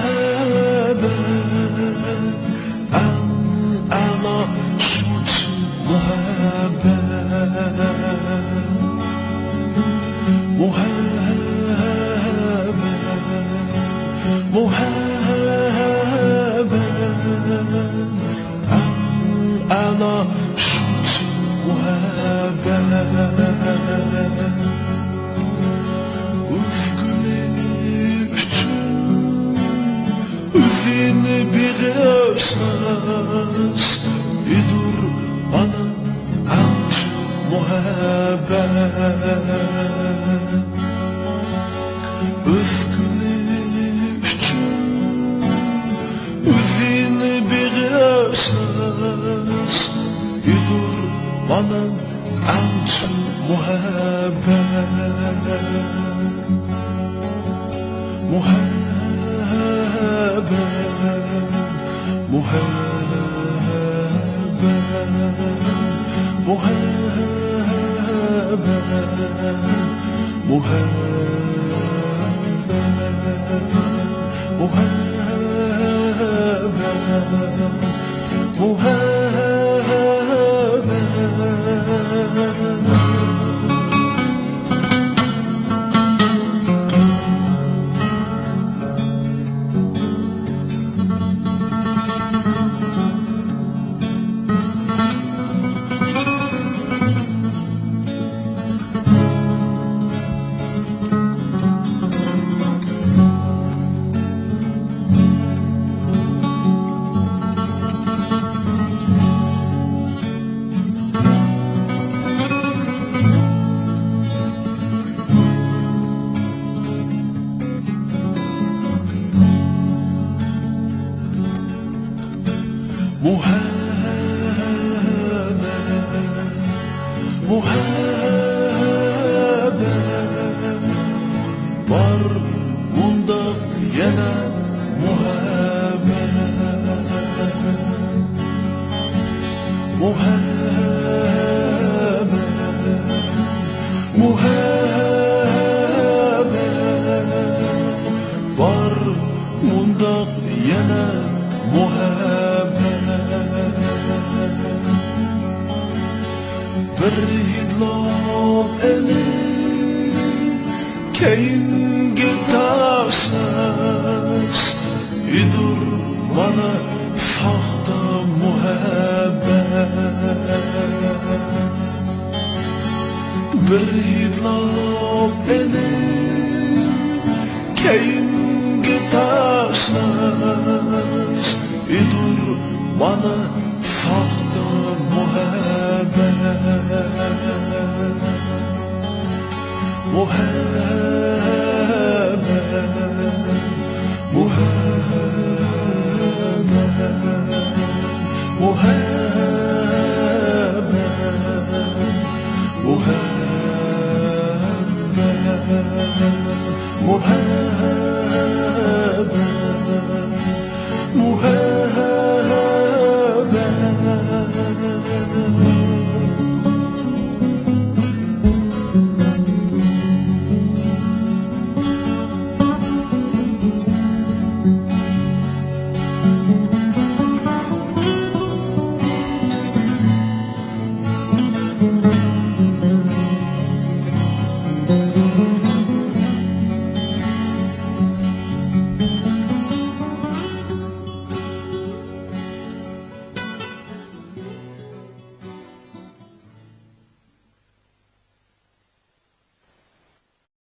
مهابة أنا صوت مهابة مهابة مهابة أنا صوت مهابة Üzünü bir esas Idur bana amca muhabbet Özgürlük için Üzünü bir esas Idur bana amca muhabbet Muhabbet مهابة مهابة مهابة muhabbe var bunda yana muhabbe muhabbe muhabbe var bunda yana muhabbe bir hidlab eli keyingi taşsız idur bana sahta muhabbet bir hidlab eli keyingi taşsız idur bana sahta muhabbet muhabbe muhabbe muhabbe muhabbe muhabbe